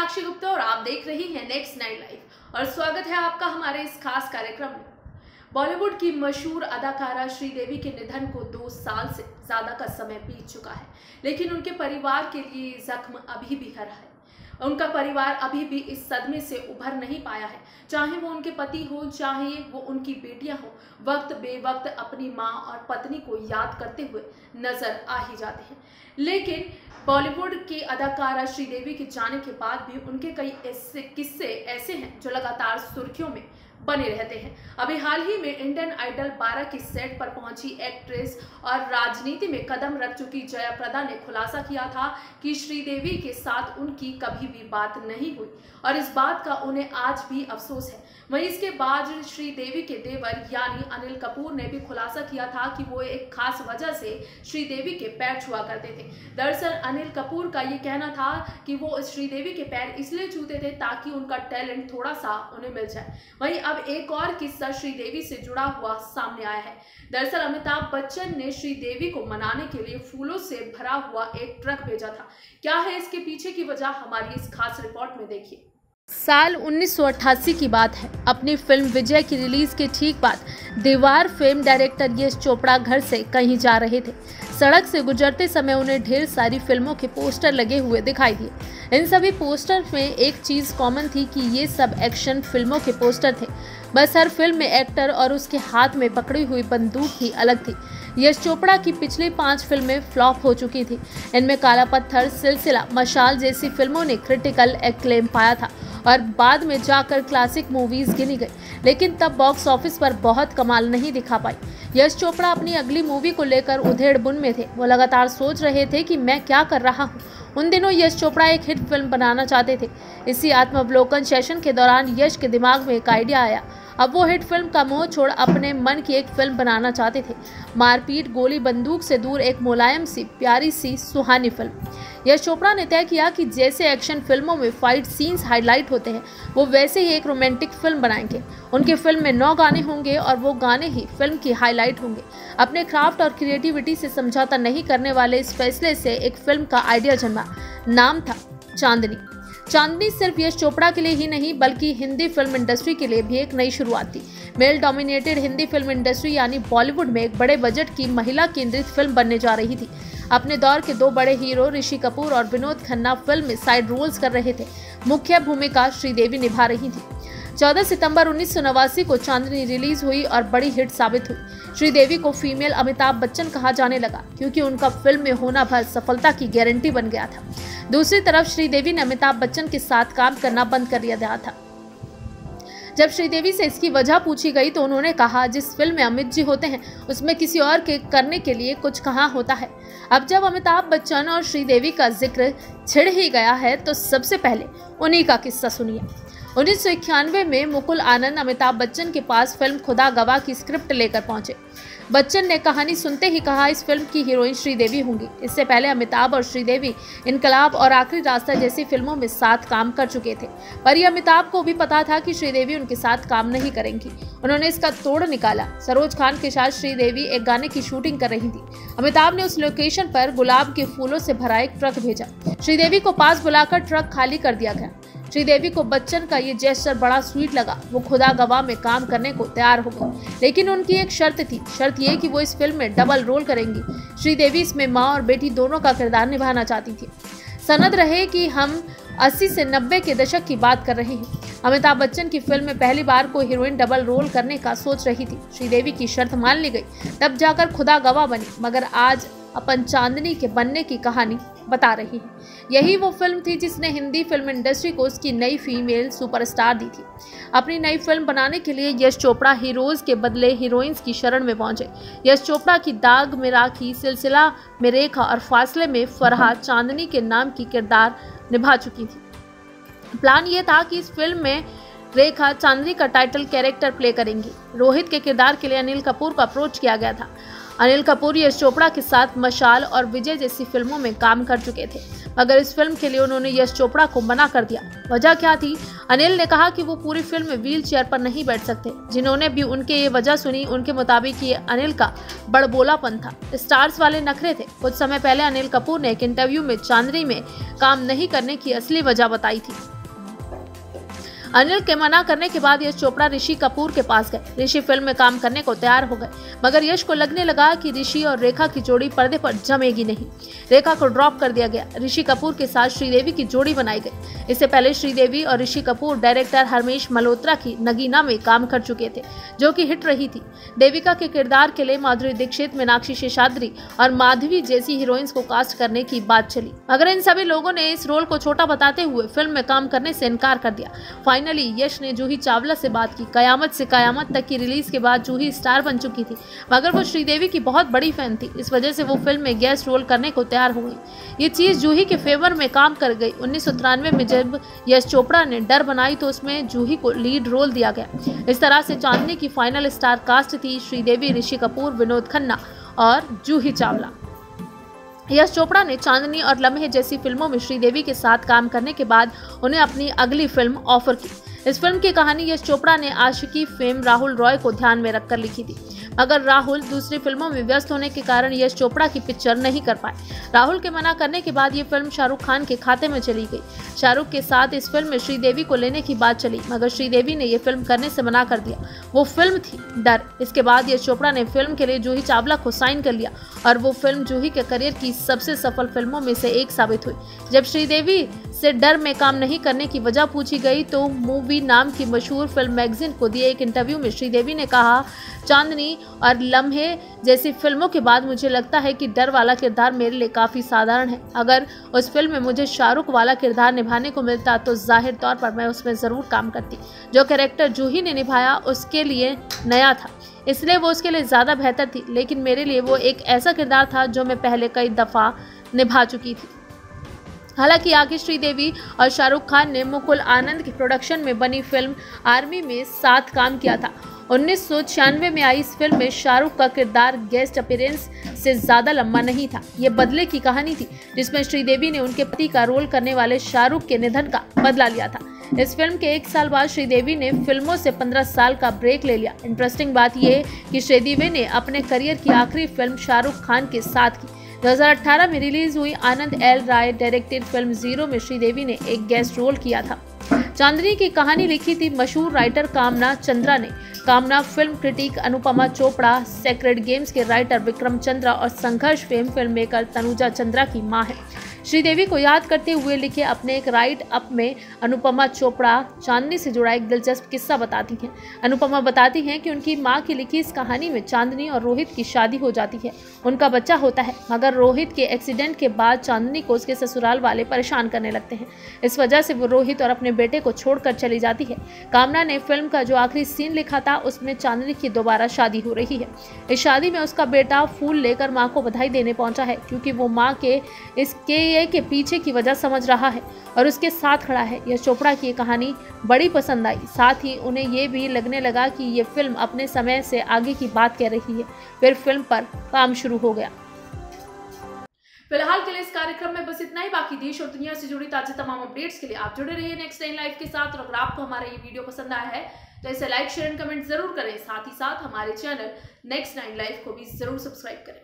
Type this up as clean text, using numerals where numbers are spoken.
मीनाक्षी गुप्ता और आप देख रही हैं नेक्स्ट 9 लाइव और स्वागत है आपका हमारे इस खास कार्यक्रम में। बॉलीवुड की मशहूर अदाकारा श्रीदेवी के निधन को 2 साल से ज्यादा का समय बीत चुका है, लेकिन उनके परिवार के लिए जख्म अभी भी हरा है। उनका परिवार अभी भी इस सदमे से उभर नहीं पाया है। चाहे वो उनके पति हो, चाहे वो उनकी बेटियां हो, वक्त बेवक्त अपनी मां और पत्नी को याद करते हुए नजर आ ही जाते हैं। लेकिन बॉलीवुड की अदाकारा श्रीदेवी के जाने के बाद भी उनके कई ऐसे किस्से ऐसे हैं जो लगातार सुर्खियों में बने रहते हैं। अभी हाल ही में इंडियन आइडल 12 की सेट पर पहुंची एक्ट्रेस और राजनीति में कदम रख चुकी जयाप्रदा ने खुलासा किया था कि श्रीदेवी के साथ उनकी कभी भी बात नहीं हुई और इस बात का उन्हें आज भी अफसोस है। वहीं इसके बाद श्रीदेवी के देवर यानी अनिल कपूर ने भी खुलासा किया था कि वो एक खास वजह से श्रीदेवी के पैर छुआ करते थे। दरअसल अनिल कपूर का ये कहना था कि वो श्रीदेवी के पैर इसलिए छूते थे ताकि उनका टैलेंट थोड़ा सा उन्हें मिल जाए। वहीं अब एक और किस्सा श्रीदेवी से जुड़ा हुआ सामने आया है। दरअसल अमिताभ बच्चन ने श्रीदेवी को मनाने के लिए फूलों से भरा हुआ एक ट्रक भेजा था। क्या है इसके पीछे की वजह, हमारी इस खास रिपोर्ट में देखिए। साल 1988 की बात है। अपनी फिल्म विजय की रिलीज के ठीक बाद दीवार फेम डायरेक्टर यश चोपड़ा घर से कहीं जा रहे थे। सड़क से गुजरते समय उन्हें ढेर सारी फिल्मों के पोस्टर लगे हुए दिखाई दिए। इन सभी पोस्टर में एक चीज कॉमन थी कि ये सब एक्शन फिल्मों के पोस्टर थे। बस हर फिल्म में एक्टर और उसके हाथ में पकड़ी हुई बंदूक ही अलग थी। यश चोपड़ा की पिछली 5 फिल्में फ्लॉप हो चुकी थी। इनमें काला पत्थर, सिलसिला, मशाल जैसी फिल्मों ने क्रिटिकल एक्लेम पाया था और बाद में जाकर क्लासिक मूवीज गिनी गई, लेकिन तब बॉक्स ऑफिस पर बहुत कमाल नहीं दिखा पाई। यश चोपड़ा अपनी अगली मूवी को लेकर उधेड़-बुन में थे। वो लगातार सोच रहे थे कि मैं क्या कर रहा हूँ। उन दिनों यश चोपड़ा एक हिट फिल्म बनाना चाहते थे। इसी आत्मावलोकन सेशन के दौरान यश के दिमाग में एक आइडिया आया। अब वो हिट फिल्म का मोह छोड़ अपने मन की एक फिल्म बनाना चाहते थे। मारपीट, गोली बंदूक से दूर एक मुलायम सी, प्यारी सी, सुहानी फिल्म। यश चोपड़ा ने तय किया कि जैसे एक्शन फिल्मों में फाइट सीन्स हाईलाइट होते हैं, वो वैसे ही एक रोमांटिक फिल्म बनाएंगे। उनकी फिल्म में 9 गाने होंगे और वो गाने ही फिल्म की हाईलाइट होंगे। अपने क्राफ्ट और क्रिएटिविटी से समझौता नहीं करने वाले इस फैसले से एक फिल्म का आइडिया जन्मा। नाम था चांदनी। चांदनी सिर्फ यश चोपड़ा के लिए ही नहीं बल्कि हिंदी फिल्म इंडस्ट्री के लिए भी एक नई शुरुआत थी। Male dominated Hindi film industry यानी बॉलीवुड में एक बड़े बजट की महिला केंद्रित फिल्म बनने जा रही थी। अपने दौर के 2 बड़े हीरो ऋषि कपूर और विनोद खन्ना फिल्म में साइड रोल्स कर रहे थे। मुख्य भूमिका श्रीदेवी निभा रही थी। 14 सितंबर 1989 को चांदनी रिलीज हुई और बड़ी हिट साबित हुई। श्रीदेवी को फीमेल अमिताभ बच्चन कहा जाने लगा क्योंकि उनका फिल्म में होना भर सफलता की गारंटी बन गया था। दूसरी तरफ श्रीदेवी ने अमिताभ बच्चन के साथ काम करना बंद कर दिया था। जब श्रीदेवी से इसकी वजह पूछी गई तो उन्होंने कहा, जिस फिल्म में अमित जी होते हैं उसमें किसी और के करने के लिए कुछ कहाँ होता है। अब जब अमिताभ बच्चन और श्रीदेवी का जिक्र छिड़ ही गया है तो सबसे पहले उन्हीं का किस्सा सुनिए। 1991 में मुकुल आनंद अमिताभ बच्चन के पास फिल्म खुदा गवाह की स्क्रिप्ट लेकर पहुंचे। बच्चन ने कहानी सुनते ही कहा, इस फिल्म की हीरोइन श्रीदेवी होंगी। इससे पहले अमिताभ और श्रीदेवी इनकलाब और आखिरी रास्ता जैसी फिल्मों में साथ काम कर चुके थे, पर यह अमिताभ को भी पता था कि श्रीदेवी उनके साथ काम नहीं करेंगी। उन्होंने इसका तोड़ निकाला। सरोज खान के साथ श्रीदेवी एक गाने की शूटिंग कर रही थी। अमिताभ ने उस लोकेशन पर गुलाब के फूलों से भरा एक ट्रक भेजा। श्रीदेवी को पास बुलाकर ट्रक खाली कर दिया गया। श्रीदेवी को बच्चन का ये जेस्चर बड़ा स्वीट लगा। वो खुदा गवाह में काम करने को तैयार हो गई, लेकिन उनकी एक शर्त थी। शर्त ये कि वो इस फिल्म में डबल रोल करेंगी। श्रीदेवी इसमें माँ और बेटी दोनों का किरदार निभाना चाहती थी। सनद रहे कि हम 80 से 90 के दशक की बात कर रहे हैं। अमिताभ बच्चन की फिल्म में पहली बार कोई हीरोइन डबल रोल करने का सोच रही थी। श्रीदेवी की शर्त मान ली गई, तब जाकर खुदा गवाह बनी। मगर आज अपन चांदनी के बनने की कहानी बता रही है। यही वो फिल्म थी जिसने हिंदी फिल्म इंडस्ट्री को उसकी नई फीमेल सुपरस्टार दी थी। अपनी नई फिल्म बनाने के लिए यश चोपड़ा हीरोज के बदले हीरोइंस की शरण में पहुंचे। यश चोपड़ा की दाग में राखी, सिलसिला में रेखा और फासले में फरहा चांदनी के नाम की किरदार निभा चुकी थी। प्लान ये था कि इस फिल्म में रेखा चांदनी का टाइटल कैरेक्टर प्ले करेंगी। रोहित के किरदार के लिए अनिल कपूर को अप्रोच किया गया था। अनिल कपूर यश चोपड़ा के साथ मशाल और विजय जैसी फिल्मों में काम कर चुके थे, मगर इस फिल्म के लिए उन्होंने यश चोपड़ा को मना कर दिया। वजह क्या थी? अनिल ने कहा कि वो पूरी फिल्म में व्हील चेयर पर नहीं बैठ सकते। जिन्होंने भी उनके ये वजह सुनी, उनके मुताबिक ये अनिल का बड़बोलापन था, स्टार्स वाले नखरे थे। कुछ समय पहले अनिल कपूर ने एक इंटरव्यू में चांदनी में काम नहीं करने की असली वजह बताई थी। अनिल के मना करने के बाद यश चोपड़ा ऋषि कपूर के पास गए। ऋषि फिल्म में काम करने को तैयार हो गए, मगर यश को लगने लगा कि ऋषि और रेखा की जोड़ी पर्दे पर जमेगी नहीं। रेखा को ड्रॉप कर दिया गया। ऋषि कपूर के साथ श्रीदेवी की जोड़ी बनाई गई। इससे पहले श्रीदेवी और ऋषि कपूर डायरेक्टर हरमेश मल्होत्रा की नगीना में काम कर चुके थे, जो कि हिट रही थी। देविका के किरदार के लिए माधुरी दीक्षित, मीनाक्षी शेषाद्री और माधवी जैसी हीरोइंस को कास्ट करने की बात चली, मगर इन सभी लोगों ने इस रोल को छोटा बताते हुए फिल्म में काम करने से इनकार कर दिया। फाइनली यश ने जूही चावला से बात की। कयामत से कयामत तक की रिलीज के बाद जूही स्टार बन चुकी थी, मगर वो श्रीदेवी की बहुत बड़ी फैन थी। इस वजह से वो फिल्म में गेस्ट रोल करने को तैयार हो गई। ये चीज जूही के फेवर में काम कर गई। 1993 में जब यश चोपड़ा ने डर बनाई तो उसमें जूही को लीड रोल दिया गया। इस तरह से चांदनी की फाइनल स्टार कास्ट थी श्रीदेवी, ऋषि कपूर, विनोद खन्ना और जूही चावला। यश चोपड़ा ने चांदनी और लम्हे जैसी फिल्मों में श्रीदेवी के साथ काम करने के बाद उन्हें अपनी अगली फिल्म ऑफर की। इस फिल्म की कहानी यश चोपड़ा ने आशिकी फेम राहुल रॉय को ध्यान में रखकर लिखी थी, मगर राहुल दूसरी फिल्मों में व्यस्त होने के कारण यश चोपड़ा की पिक्चर नहीं कर पाए। राहुल के मना करने के बाद ये फिल्म शाहरुख खान के खाते में चली गई। शाहरुख के साथ इस फिल्म में श्रीदेवी को लेने की बात चली, मगर श्रीदेवी ने ये फिल्म करने से मना कर दिया। वो फिल्म थी डर। इसके बाद यश चोपड़ा ने फिल्म के लिए जूही चावला को साइन कर लिया और वो फिल्म जूही के करियर की सबसे सफल फिल्मों में से एक साबित हुई। जब श्रीदेवी से डर में काम नहीं करने की वजह पूछी गई तो मूवी नाम की मशहूर फिल्म मैगजीन को दिए एक इंटरव्यू में श्रीदेवी ने कहा, चांदनी और लम्हे जैसी फिल्मों के बाद मुझे लगता है कि डर वाला किरदार मेरे लिए काफ़ी साधारण है। अगर उस फिल्म में मुझे शाहरुख वाला किरदार निभाने को मिलता तो जाहिर तौर पर मैं उसमें ज़रूर काम करती। जो कैरेक्टर जूही ने निभाया उसके लिए नया था, इसलिए वो उसके लिए ज़्यादा बेहतर थी, लेकिन मेरे लिए वो एक ऐसा किरदार था जो मैं पहले कई दफ़ा निभा चुकी थी। हालांकि आगे श्रीदेवी और शाहरुख खान ने मुकुल आनंद की प्रोडक्शन में बनी फिल्म आर्मी में साथ काम किया था। 1996 में आई इस फिल्म में शाहरुख का किरदार गेस्ट अपीयरेंस से ज़्यादा लंबा नहीं था। ये बदले की कहानी थी, जिसमें श्रीदेवी ने उनके पति का रोल करने वाले शाहरुख के निधन का बदला लिया था। इस फिल्म के 1 साल बाद श्रीदेवी ने फिल्मों से 15 साल का ब्रेक ले लिया। इंटरेस्टिंग बात यह कि श्रीदेवी ने अपने करियर की आखिरी फिल्म शाहरुख खान के साथ की। 2018 में रिलीज हुई आनंद एल राय डायरेक्टेड फिल्म जीरो में श्रीदेवी ने एक गेस्ट रोल किया था। चांदनी की कहानी लिखी थी मशहूर राइटर कामना चंद्रा ने। कामना film critic Anupama Chopra, sacred games के राइटर विक्रम चंद्रा और संघर्ष fame film maker Tanuja Chandra की मां है। श्रीदेवी को याद करते हुए लिखे अपने एक राइट अप में अनुपमा चोपड़ा चांदनी से जुड़ा एक दिलचस्प किस्सा बताती हैं। अनुपमा बताती हैं कि उनकी मां की लिखी इस कहानी में चांदनी और रोहित की शादी हो जाती है, उनका बच्चा होता है, मगर रोहित के एक्सीडेंट के बाद चांदनी को उसके ससुराल वाले परेशान करने लगते हैं। इस वजह से वो रोहित और अपने बेटे को छोड़कर चली जाती है। कामना ने फिल्म का जो आखिरी सीन लिखा था उसमें चांदनी की दोबारा शादी हो रही है। इस शादी में उसका बेटा फूल लेकर माँ को बधाई देने पहुंचा है, क्योंकि वो माँ के इसके के पीछे की वजह समझ रहा है और उसके साथ खड़ा है। यश चोपड़ा की ये कहानी बड़ी पसंद आई। साथ ही उन्हें ये भी लगने लगा कि ये फिल्म अपने समय से आगे की बात कह रही है। फिर फिल्म पर काम शुरू हो गया। फिलहाल के लिए इस कार्यक्रम में बस इतना ही। बाकी देश और दुनिया से जुड़ी ताजा तमाम अपडेट्स के लिए आप जुड़े रहिए नेक्स्ट 9 लाइव के साथ। और अगर आपको हमारा ये वीडियो पसंद आया है तो इसे लाइक, शेयर एंड कमेंट जरूर करें। साथ ही साथ हमारे चैनल नेक्स्ट 9 लाइव को भी जरूर सब्सक्राइब करें।